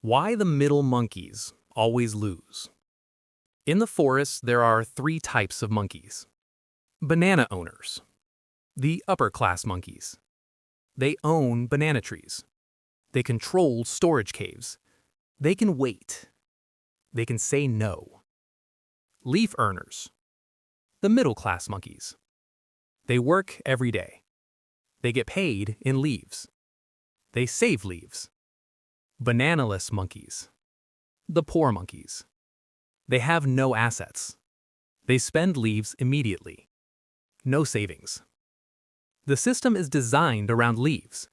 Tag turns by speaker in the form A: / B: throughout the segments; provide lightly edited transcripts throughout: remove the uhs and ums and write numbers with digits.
A: Why the middle monkeys always lose. In the forest, there are three types of monkeys. Banana owners, the upper class monkeys. They own banana trees. They control storage caves. They can wait. They can say no. Leaf earners, the middle class monkeys. They work every day. They get paid in leaves. They save leaves. Bananaless monkeys, the poor monkeys. They have no assets. They spend leaves immediately. No savings. The system is designed around leaves,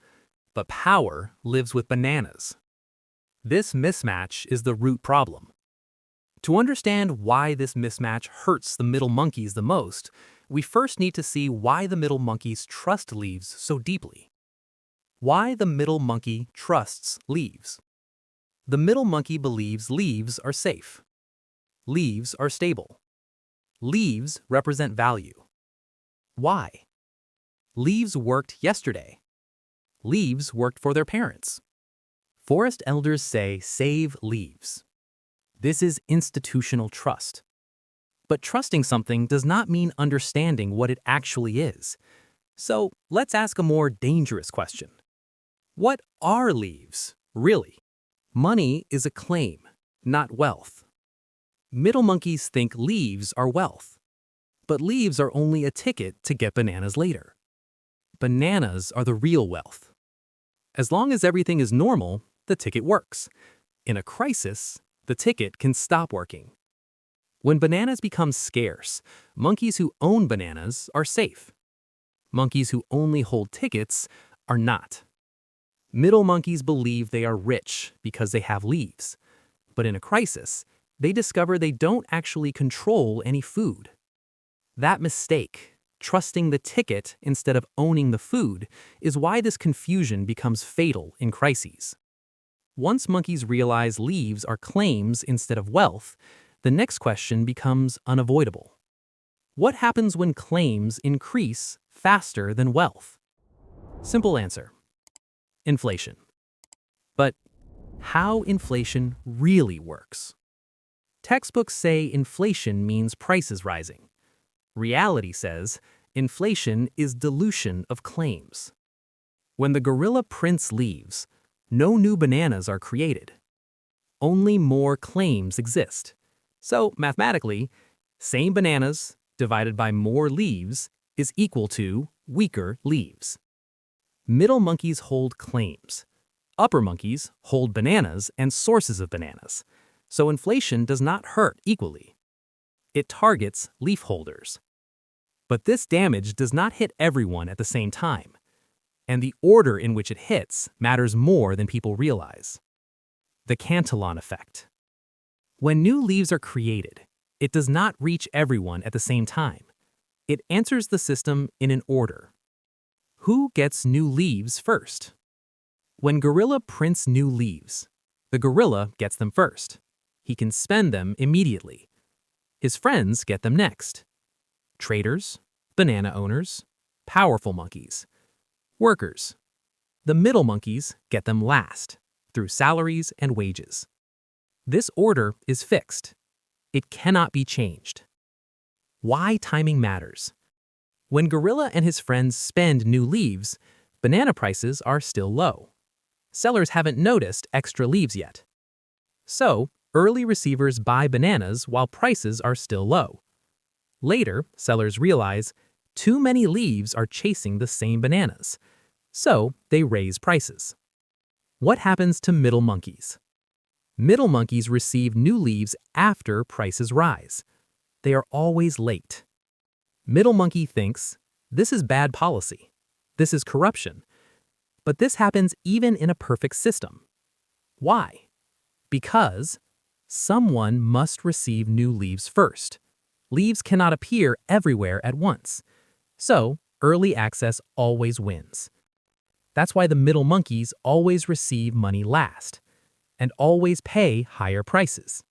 A: but power lives with bananas. This mismatch is the root problem. To understand why this mismatch hurts the middle monkeys the most, we first need to see why the middle monkeys trust leaves so deeply. Why the middle monkey trusts leaves. The middle monkey believes leaves are safe. Leaves are stable. Leaves represent value. Why? Leaves worked yesterday. Leaves worked for their parents. Forest elders say save leaves. This is institutional trust. But trusting something does not mean understanding what it actually is. So let's ask a more dangerous question. What are leaves, really? Money is a claim, not wealth. Middle monkeys think leaves are wealth. But leaves are only a ticket to get bananas later. Bananas are the real wealth. As long as everything is normal, the ticket works. In a crisis, the ticket can stop working. When bananas become scarce, monkeys who own bananas are safe. Monkeys who only hold tickets are not. Middle monkeys believe they are rich because they have leaves. But in a crisis, they discover they don't actually control any food. That mistake, trusting the ticket instead of owning the food, is why this confusion becomes fatal in crises. Once monkeys realize leaves are claims instead of wealth, the next question becomes unavoidable. What happens when claims increase faster than wealth? Simple answer. Inflation. But how inflation really works? Textbooks say inflation means prices rising. Reality says inflation is dilution of claims. When the gorilla prints leaves, no new bananas are created. Only more claims exist. So mathematically, same bananas divided by more leaves is equal to weaker leaves. Middle monkeys hold claims. Upper monkeys hold bananas and sources of bananas. So inflation does not hurt equally. It targets leaf holders. But this damage does not hit everyone at the same time. And the order in which it hits matters more than people realize. The Cantillon Effect. When new leaves are created, it does not reach everyone at the same time. It enters the system in an order. Who gets new leaves first? When gorilla prints new leaves, the gorilla gets them first. He can spend them immediately. His friends get them next. Traders, banana owners, powerful monkeys, workers. The middle monkeys get them last, through salaries and wages. This order is fixed. It cannot be changed. Why timing matters. When gorilla and his friends spend new leaves, banana prices are still low. Sellers haven't noticed extra leaves yet. So, early receivers buy bananas while prices are still low. Later, sellers realize too many leaves are chasing the same bananas. So, they raise prices. What happens to middle monkeys? Middle monkeys receive new leaves after prices rise. They are always late. Middle monkey thinks, this is bad policy. This is corruption. But this happens even in a perfect system. Why? Because someone must receive new leaves first. Leaves cannot appear everywhere at once. So, early access always wins. That's why the middle monkeys always receive money last, and always pay higher prices.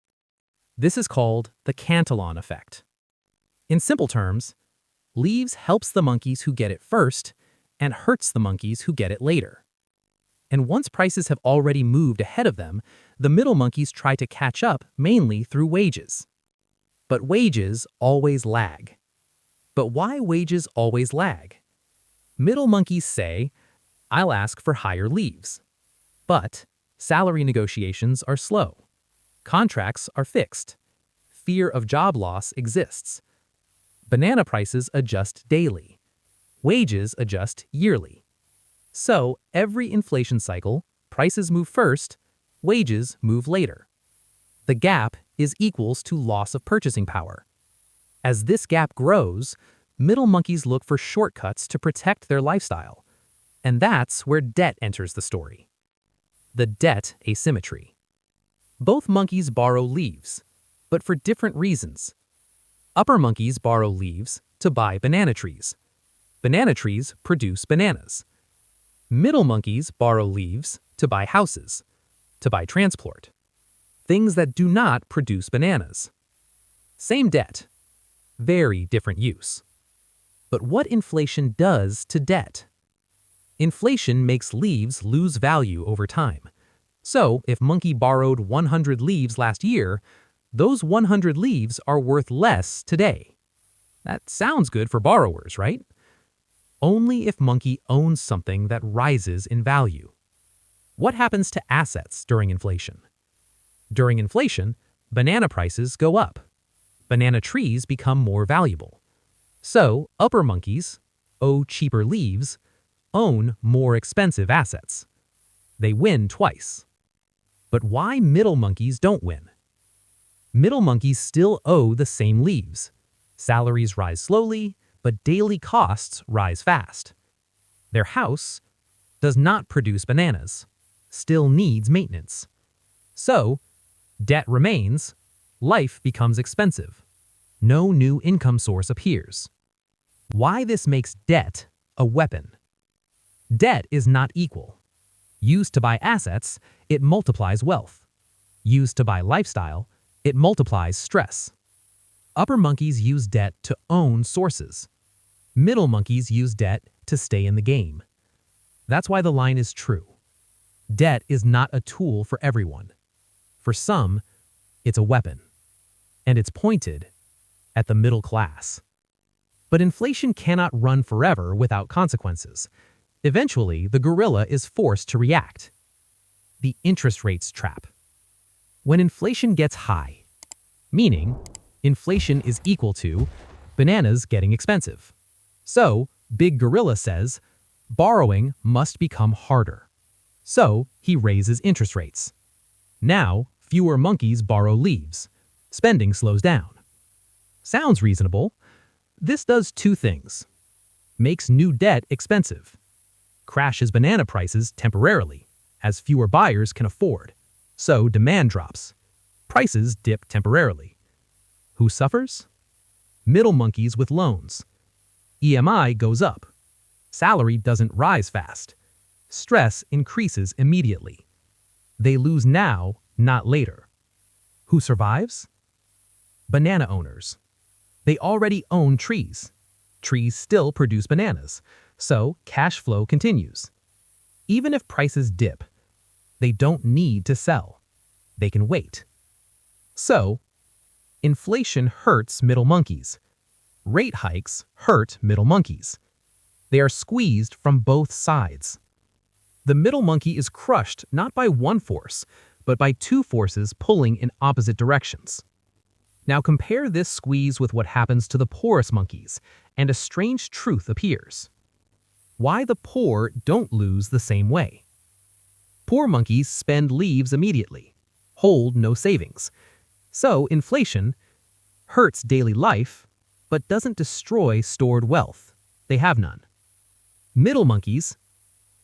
A: This is called the Cantillon Effect. In simple terms, leaves helps the monkeys who get it first and hurts the monkeys who get it later. And once prices have already moved ahead of them, the middle monkeys try to catch up mainly through wages. But wages always lag. But why wages always lag? Middle monkeys say, "I'll ask for higher leaves." But salary negotiations are slow. Contracts are fixed. Fear of job loss exists. Banana prices adjust daily. Wages adjust yearly. So, every inflation cycle, prices move first, wages move later. The gap is equals to loss of purchasing power. As this gap grows, middle monkeys look for shortcuts to protect their lifestyle. And that's where debt enters the story. The debt asymmetry. Both monkeys borrow leaves, but for different reasons. Upper monkeys borrow leaves to buy banana trees. Banana trees produce bananas. Middle monkeys borrow leaves to buy houses, to buy transport. Things that do not produce bananas. Same debt, very different use. But what inflation does to debt? Inflation makes leaves lose value over time. So, if monkey borrowed 100 leaves last year, those 100 leaves are worth less today. That sounds good for borrowers, right? Only if monkey owns something that rises in value. What happens to assets during inflation? During inflation, banana prices go up. Banana trees become more valuable. So, upper monkeys owe cheaper leaves, own more expensive assets. They win twice. But why middle monkeys don't win? Middle monkeys still owe the same leaves. Salaries rise slowly, but daily costs rise fast. Their house does not produce bananas, still needs maintenance. So, debt remains, life becomes expensive. No new income source appears. Why this makes debt a weapon? Debt is not equal. Used to buy assets, it multiplies wealth. Used to buy lifestyle, it multiplies stress. Upper monkeys use debt to own sources. Middle monkeys use debt to stay in the game. That's why the line is true. Debt is not a tool for everyone. For some, it's a weapon. And it's pointed at the middle class. But inflation cannot run forever without consequences. Eventually, the gorilla is forced to react. The interest rates trap. When inflation gets high, meaning inflation is equal to bananas getting expensive. So, Big Gorilla says, borrowing must become harder. So, he raises interest rates. Now, fewer monkeys borrow leaves. Spending slows down. Sounds reasonable. This does two things. Makes new debt expensive. Crashes banana prices temporarily, as fewer buyers can afford. So demand drops. Prices dip temporarily. Who suffers? Middle monkeys with loans. EMI goes up. Salary doesn't rise fast. Stress increases immediately. They lose now, not later. Who survives? Banana owners. They already own trees. Trees still produce bananas, so cash flow continues. Even if prices dip, they don't need to sell. They can wait. So, inflation hurts middle monkeys. Rate hikes hurt middle monkeys. They are squeezed from both sides. The middle monkey is crushed not by one force, but by two forces pulling in opposite directions. Now compare this squeeze with what happens to the poorest monkeys, and a strange truth appears. Why the poor don't lose the same way. Poor monkeys spend leaves immediately, hold no savings. So inflation hurts daily life, but doesn't destroy stored wealth. They have none. Middle monkeys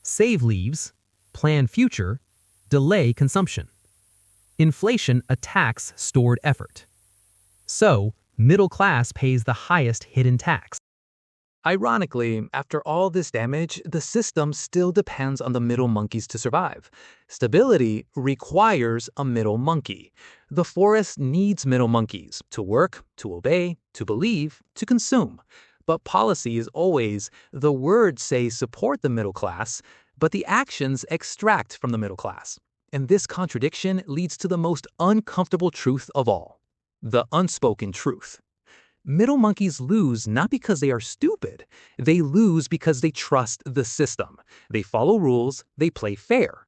A: save leaves, plan future, delay consumption. Inflation attacks stored effort. So, middle class pays the highest hidden tax.
B: Ironically, after all this damage, the system still depends on the middle monkeys to survive. Stability requires a middle monkey. The forest needs middle monkeys to work, to obey, to believe, to consume. But policy is always, the words say support the middle class, but the actions extract from the middle class. And this contradiction leads to the most uncomfortable truth of all, the unspoken truth. Middle monkeys lose not because they are stupid. They lose because they trust the system. They follow rules, they play fair.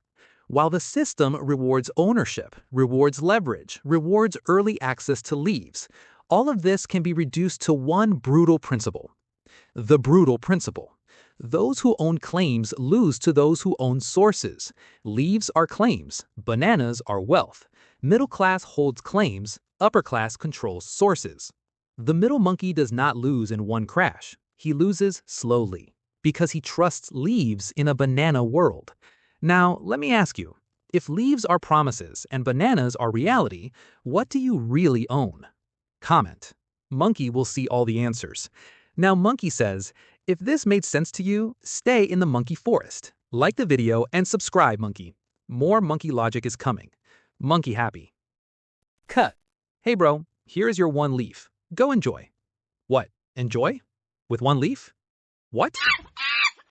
B: While the system rewards ownership, rewards leverage, rewards early access to leaves, all of this can be reduced to one brutal principle. The brutal principle. Those who own claims lose to those who own sources. Leaves are claims, bananas are wealth. Middle class holds claims, upper class controls sources. The middle monkey does not lose in one crash. He loses slowly, because he trusts leaves in a banana world. Now, let me ask you, if leaves are promises and bananas are reality, what do you really own? Comment. Monkey will see all the answers. Now, Monkey says, if this made sense to you, stay in the monkey forest. Like the video and subscribe, Monkey. More monkey logic is coming. Monkey happy. Cut. Hey bro, here's your one leaf. Go enjoy. What? Enjoy? With one leaf? What?